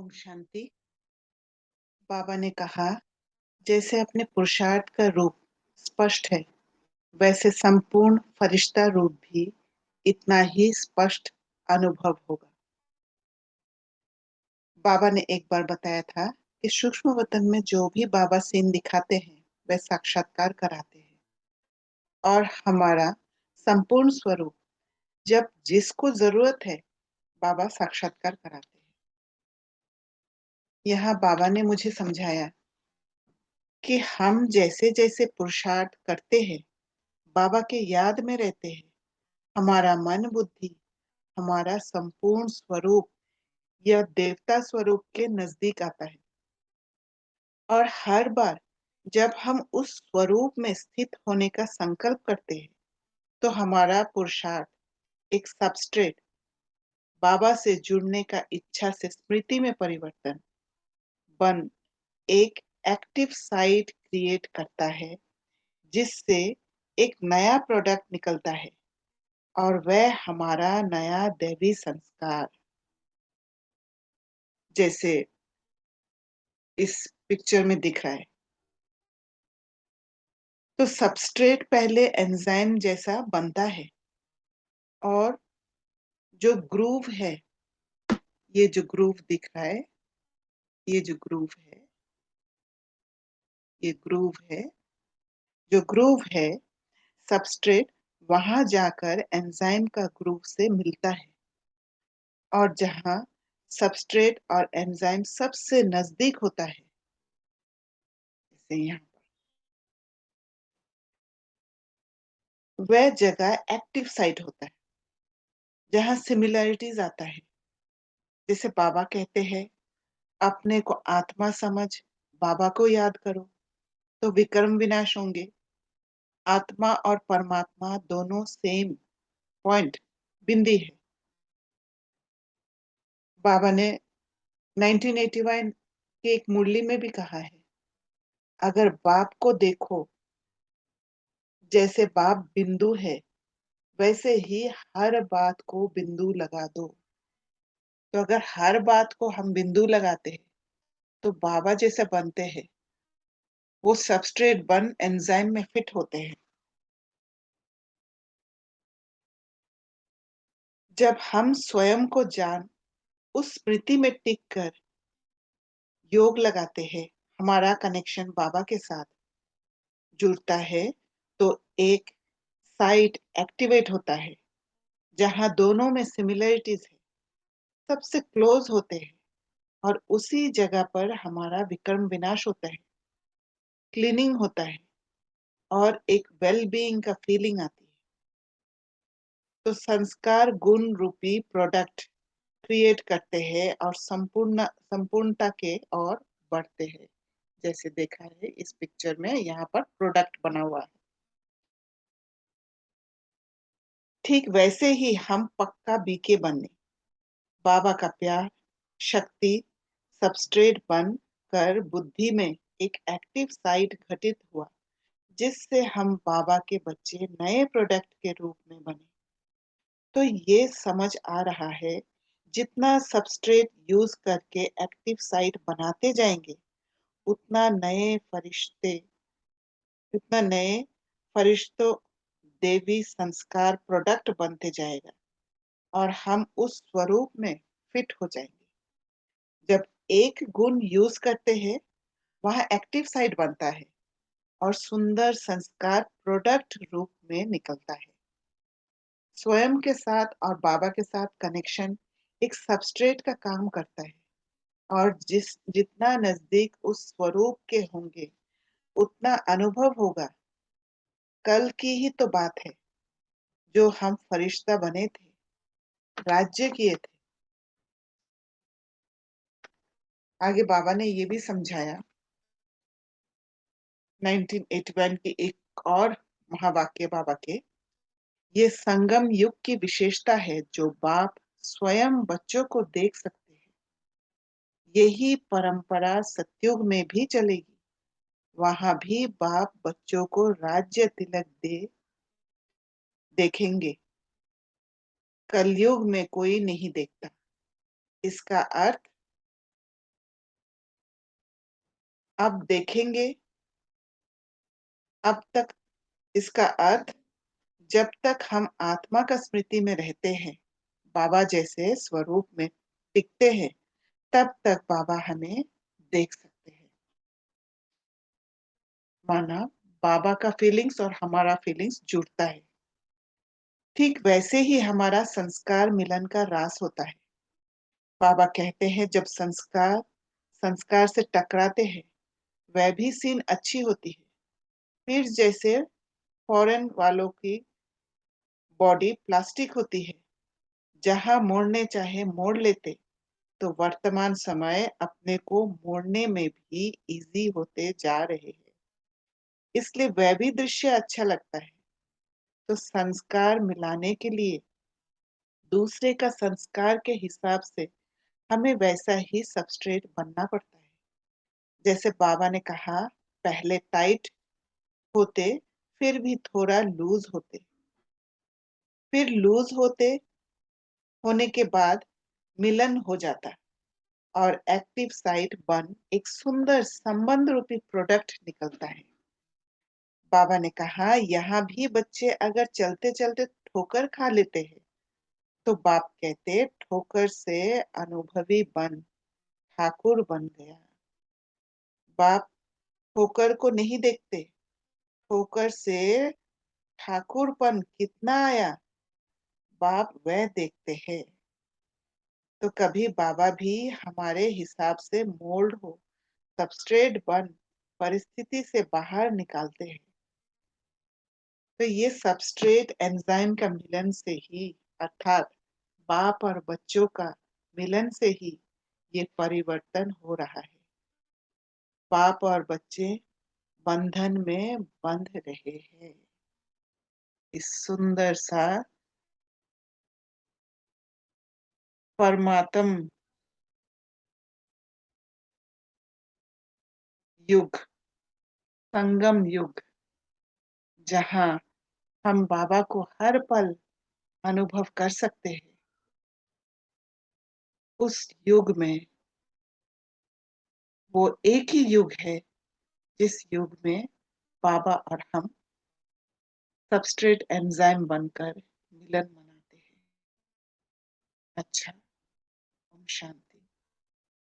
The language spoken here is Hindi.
ओम शांति। बाबा ने कहा, जैसे अपने पुरुषार्थ का रूप स्पष्ट है, वैसे संपूर्ण फरिश्ता रूप भी इतना ही स्पष्ट अनुभव होगा। बाबा ने एक बार बताया था कि सूक्ष्म वतन में जो भी बाबा सीन दिखाते हैं, वे साक्षात्कार कराते हैं और हमारा संपूर्ण स्वरूप जब जिसको जरूरत है, बाबा साक्षात्कार कराते हैं। यहाँ बाबा ने मुझे समझाया कि हम जैसे जैसे पुरुषार्थ करते हैं, बाबा के याद में रहते हैं, हमारा मन बुद्धि, हमारा संपूर्ण स्वरूप यह देवता स्वरूप के नजदीक आता है। और हर बार जब हम उस स्वरूप में स्थित होने का संकल्प करते हैं, तो हमारा पुरुषार्थ एक सबस्ट्रेट बाबा से जुड़ने का इच्छा से स्मृति में परिवर्तन बन एक एक्टिव साइट क्रिएट करता है, जिससे एक नया प्रोडक्ट निकलता है और वह हमारा नया दैवी संस्कार, जैसे इस पिक्चर में दिख रहा है। तो सबस्ट्रेट पहले एंजाइम जैसा बनता है और जो ग्रूव है, ये जो ग्रूव दिख रहा है, ये जो ग्रूव है, ये ग्रूव है, जो ग्रूव है सबस्ट्रेट वहां जाकर एंजाइम का ग्रूव से मिलता है। और जहां सबस्ट्रेट और एंजाइम सबसे नजदीक होता है, जैसे यहाँ, वह जगह एक्टिव साइट होता है जहां सिमिलैरिटीज आता है। जैसे बाबा कहते हैं, अपने को आत्मा समझ बाबा को याद करो तो विक्रम विनाश होंगे। आत्मा और परमात्मा दोनों सेम पॉइंट बिंदी है। बाबा ने 1981 की एक मुरली में भी कहा है, अगर बाप को देखो जैसे बाप बिंदु है, वैसे ही हर बात को बिंदु लगा दो। तो अगर हर बात को हम बिंदु लगाते हैं, तो बाबा जैसे बनते हैं, वो सबस्ट्रेट बन एंजाइम में फिट होते हैं। जब हम स्वयं को जान उस स्मृति में टिक कर योग लगाते हैं, हमारा कनेक्शन बाबा के साथ जुड़ता है, तो एक साइट एक्टिवेट होता है जहां दोनों में सिमिलरिटीज है, सबसे क्लोज होते हैं। और उसी जगह पर हमारा विक्रम विनाश होता है, क्लीनिंग होता है और एक वेल बीइंग का फीलिंग आती है। तो संस्कार गुण रूपी प्रोडक्ट क्रिएट करते हैं और संपूर्णता के और बढ़ते हैं। जैसे देखा है इस पिक्चर में, यहाँ पर प्रोडक्ट बना हुआ है। ठीक वैसे ही हम पक्का बीके बने, बाबा का प्यार शक्ति सबस्ट्रेट बन कर बुद्धि में एक एक्टिव साइट घटित हुआ, जिससे हम बाबा के बच्चे नए प्रोडक्ट के रूप में बने। तो ये समझ आ रहा है, जितना सबस्ट्रेट यूज करके एक्टिव साइट बनाते जाएंगे, उतना नए फरिश्ते उतना नए फरिश्तों देवी संस्कार प्रोडक्ट बनते जाएगा और हम उस स्वरूप में फिट हो जाएंगे। जब एक गुण यूज करते हैं, वह एक्टिव साइट बनता है और सुंदर संस्कार प्रोडक्ट रूप में निकलता है। स्वयं के साथ और बाबा के साथ कनेक्शन एक सबस्ट्रेट का काम करता है और जितना नजदीक उस स्वरूप के होंगे, उतना अनुभव होगा। कल की ही तो बात है, जो हम फरिश्ता बने थे, राज्य किए थे। आगे बाबा ने ये भी समझाया, 1981 की एक और महावाक्य बाबा के, ये संगम युग की विशेषता है जो बाप स्वयं बच्चों को देख सकते हैं। यही परंपरा सतयुग में भी चलेगी। वहां भी बाप बच्चों को राज्य तिलक देखेंगे। कलयुग में कोई नहीं देखता। इसका अर्थ अब देखेंगे अब तक इसका अर्थ, जब तक हम आत्मा का स्मृति में रहते हैं, बाबा जैसे स्वरूप में टिकते हैं, तब तक बाबा हमें देख सकते हैं। माना बाबा का फीलिंग्स और हमारा फीलिंग्स जुड़ता है, ठीक वैसे ही हमारा संस्कार मिलन का रास होता है। बाबा कहते हैं जब संस्कार संस्कार से टकराते हैं, वह भी सीन अच्छी होती है। फिर जैसे फॉरेन वालों की बॉडी प्लास्टिक होती है, जहां मोड़ने चाहे मोड़ लेते, तो वर्तमान समय अपने को मोड़ने में भी इजी होते जा रहे हैं, इसलिए वह भी दृश्य अच्छा लगता है। तो संस्कार मिलाने के लिए दूसरे का संस्कार के हिसाब से हमें वैसा ही सबस्ट्रेट बनना पड़ता है। जैसे बाबा ने कहा, पहले टाइट होते, फिर भी थोड़ा लूज होते, फिर लूज होने के बाद मिलन हो जाता और एक्टिव साइट बन एक सुंदर संबंध रूपी प्रोडक्ट निकलता है। बाबा ने कहा, यहाँ भी बच्चे अगर चलते चलते ठोकर खा लेते हैं, तो बाप कहते ठोकर से अनुभवी बन ठाकुर बन गया। बाप ठोकर को नहीं देखते, ठोकर से ठाकुरपन कितना आया, बाप वह देखते हैं। तो कभी बाबा भी हमारे हिसाब से मोल्ड हो, सबस्ट्रेट बन परिस्थिति से बाहर निकालते हैं। तो ये सबस्ट्रेट एंजाइम का मिलन से ही, अर्थात बाप और बच्चों का मिलन से ही ये परिवर्तन हो रहा है। बाप और बच्चे बंधन में बंध रहे हैं। इस सुंदर सा परमात्म युग, संगम युग, जहां हम बाबा को हर पल अनुभव कर सकते हैं, उस युग में वो एक ही युग है जिस युग में बाबा और हम सबस्ट्रेट एंजाइम बनकर मिलन मनाते हैं। अच्छा, ओम शांति।